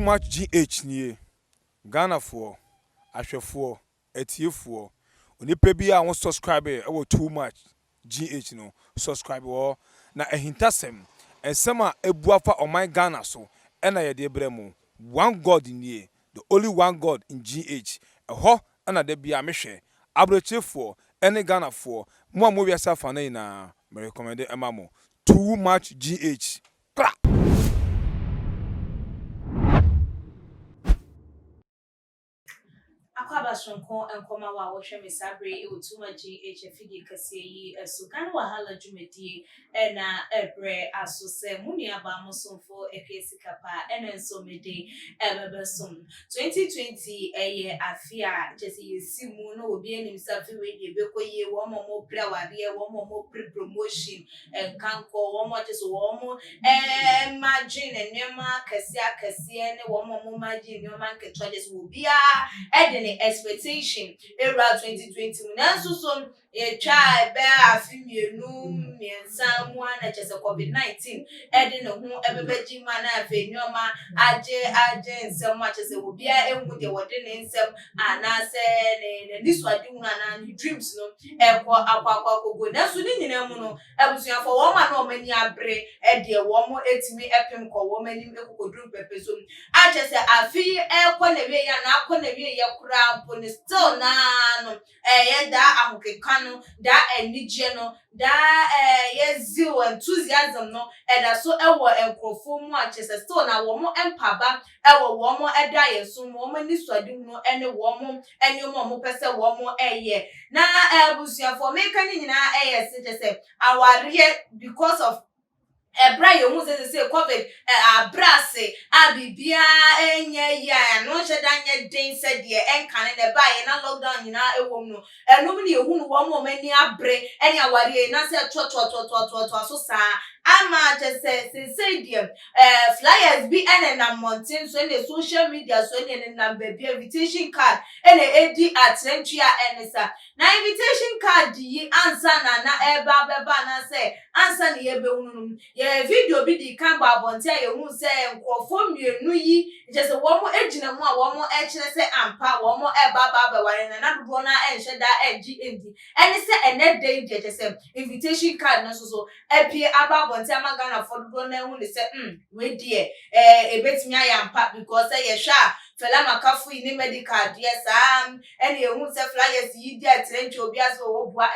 much GH nie Ghana for ahwefo etiefo onipa bi a won subscribe e wo too much GH no subscribe wo na ehintasem ensem a ebuafa oman Ghana so na ye de bremu one god nie the only one god in GH eho na da bia mehwe abrechefo ene Ghana for mo wiasa fa na me recommend emamo too much GH Akwaba sonko enkoma wa wohwe mesabre e otuma GHFD kase yi esukan wahala dwumedi na ebre asose munia ba mosomfo ekesika pa enenso mede ebebesom 2020 eye afia jesi yesimu no obi enim safi we de bekoye wo momo pra ware wo momo pre promotion enkanko wo mo jeso wo mo margin enema kase ne wo momo margin enema nketwa jeso obi a expectation era 2020 nanso so e twa be afimienu miensa mu ana chese covid-19 ne ho ebebeji ma na afa nyoma age nsem ma chese obi a enwu de wode ne nsem ana se ne niswade hu ana dreams no akwa kogo nanso ni nyina mu no ebusuafo wo ma na o mani abre de wo mo etimi epem ko wo mani ekokodrum pepeso a chese afi ekọ na we ya na akọ na we ya kura still na no ye da ahokeka no da enije no da ye zeal enthusiasm no da so ewo enkrofo mu a chese still na wo mo empaba ewo wo mo eda yeso wo mo ni swade no ene wo mo ene mo pese wo mo eye na busuafo meka ni nyina se chese aware because of ebra yo hu se covid abrase abibia enye ya no hweda nye den se de enkane ne ba ye na lockdown nyina ewom no enum ne ehu no wo mo mani abre ene aware na se to so sa ama just say dem flyers bi ene na mountain so ene social media so ene na baby invitation card ene edi atrentua ene sa na invitation card yi ansa na eba na say ansa ne ye be hununum ye video bi di kan ba bonte ye hu say nkofo mienu yi je say wo mo ejina mu a wo mo e kire say ampa wo mo eba ware na dodo na enhye da engi endi ene say ene day je say invitation card na so apie aba bonte amagana for dodo na hu le say we die ebetimi ayampa because ye hwa fela makafu ni medical yes ene ye hu say flyers yi di atrench obi aso wo bua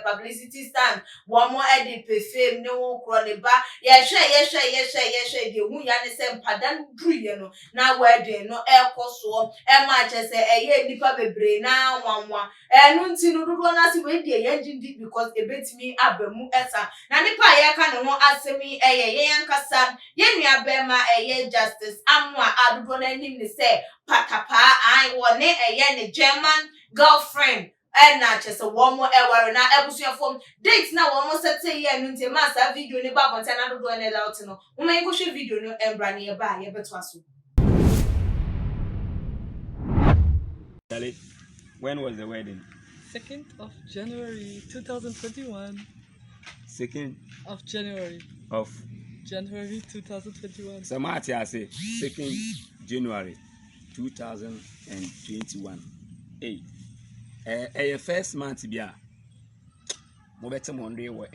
publicity stand wo mo e di perfume ne wo kro ne ba ye hwe de hu ya ne say mpadan druye no na wedding no ekoso ma che say eye nipa bebre na nwanwa enu nti no dodo na si we di ye ngindi because ebetimi abamu esa na nipa ye ka ne ho asemi ye yankasa ye nua bema justice amwa adodo na nim ne say Patapaa I won ne German girlfriend na chese wo mo eware na ebusuafo date na wo mo sete ye nu nti ma sa video ni ba bonta na dodo na laut no wo ma yiko hwe video no embra na ye ba ye beto aso. When was the wedding? 2nd of January 2021. 2nd of January. Of January 2021. So Marty, I say 2nd January 2021. Hey, first month bia. Mo better Monday we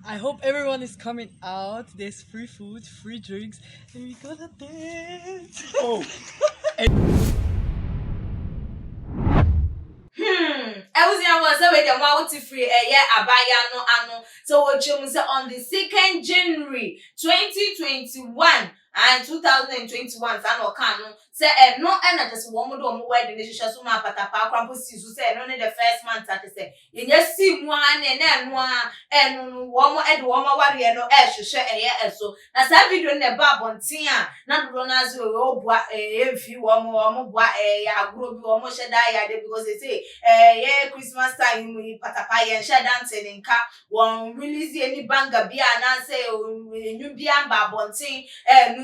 I hope everyone is coming out. There's free food, free drinks, and we gonna dance. Oh. Ewusia was we dem wa wuti free abaya no ano so wo chum say on the 2nd January 2021 and 2021 sa no kan no say no na just wo mo do mo wedding ne hwehwe so ma Patapaa kwampo si so say no ne the first month at say yenya si mu ane na no a eno wo mo de wo ma ware no hwehwe eso na sa video ne ba bonten a na do na azu wo bua emfi wo mo bua ya agro bi wo mo hweda ya de because they say Christmas time mu Patapaa ye hweda dancing nka won release any banger bi na say nyu bi amba bonten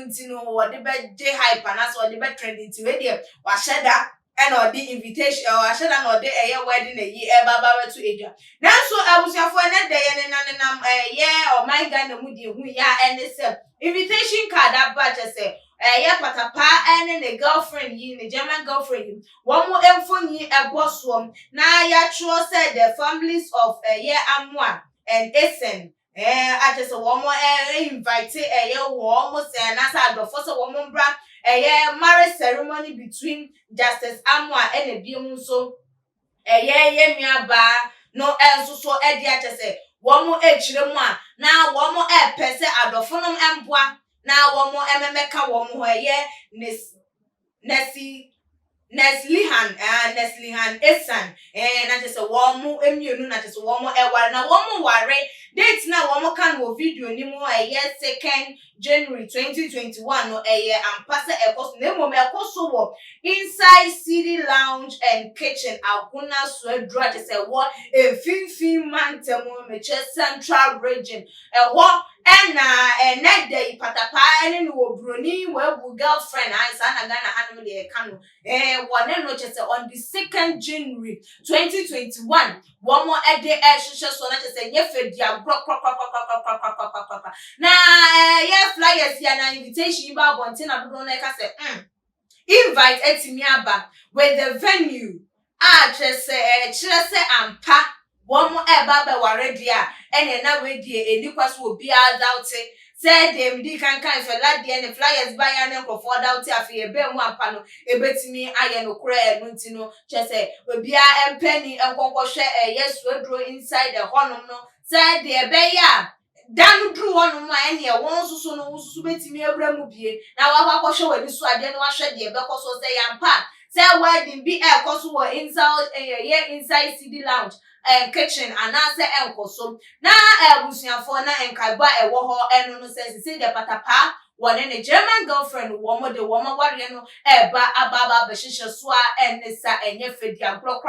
nti no wo de be dey hype na so de be trending ti we dey wa hweda and or the invitation or ashada no dey wedding baba to edwa na so abusuafo na dey ye nam ye o my Ghana mu di hu ya ene se invitation card abaje se yeah Patapaa and the girlfriend yi the German girlfriend yi one more emphony a boss one na ya true said the families of yeah Amwa and Essen I just one more invite yeah almost and as I do for so one more bra yeah marriage ceremony between Justice Amwa and the Bimuso yeah miaba no enso so edi achese womo echire mu a na womo pese adofonom emboa na womo ememeka womo ho Neslihan Neslihan Esan na just a woman emienu na just woman ware na woman ware date na woman kan wo video ni mu 2nd January 2021 no ampasa ekos na mo ekoso wo inside city lounge and kitchen aguna so adura just a wo efinfin mantemo meche central region na day Patapaa ni wo broni wo girlfriend ansa na Ghana hanom de kanu one no just on the 2nd January 2021 one more a day so na just say yefe na yeah flyers here na invitation ba bonte na do na ka say invite etimi aba with the venue just say ampa one more eba ware dia ene na we die enikwaso obi adoubt said them di kan fela de ne flyers ba ya ne nkofo doubt afi ebe mu ampa no ebetimi aye no kura enu ntino chese obi a empani enkonkwo hwe yesu adro inside the honum no said the ebe ya dan dru honum a ene e won susu no susu betimi awura mu bie na wa kwakwo hwe wani so ade no wa hwe de ebe koso say yampa say wedding bi e koso wo inside city lounge kitchen and answer enkoso na busuafo na enkaiba ewo ho eno no say the Patapaa one a German girlfriend woman the woman warrior no aba beshisha so enesa enye fedia kro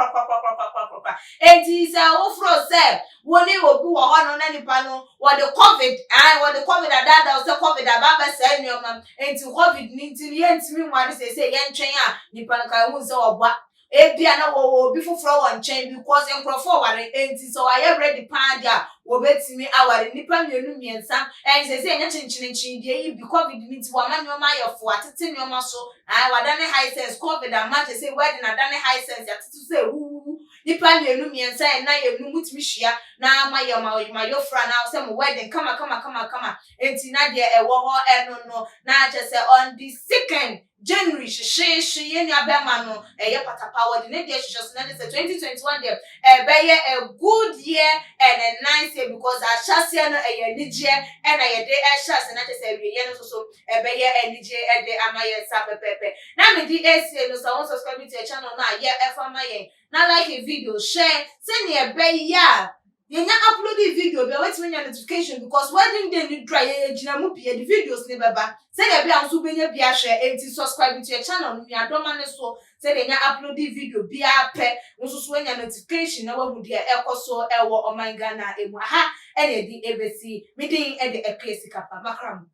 enti say ofro say woni obi wo ho no na nipa no what the covid ada say covid aba say nyoma enti covid ni ntini yentimi nwade say yentwen a nipa no kai hu say obwa ebia na wo obi foforo won chen because enkrofo ware enti so aye ready pan dia wo betimi aware nipa mienu miensa say enya chinchin die yi bi covid ni ti wa manyoma yefo atete nyoma so wadane high sense covid ama say wedding adane high sense atete say nipa mienu miensa na yenu mutimi hia na mayo fra na say mo wedding kama enti na de ewo ho eno no na say on the 2nd January she yeni abema no Patapaa wodi ne dey just na say 2021 dey a good year and a nice year because ashase no nije and ye dey ashase na say we ye no so nije e dey amaye sa pepepe na me di AC no so subscribe to your channel na ye efama ye na like a video share send ye yenya upload the video be wait me notification because wedding day ni try gina mu pie the videos ni beba say dey be anso benya bia share enti subscribe to your channel ni adoma ne so say dey nya upload the video bia pe nso so nya notification na wahu dia ekoso ewo Ghana emu ha ene di ebesi me din e de ekesi kapa makram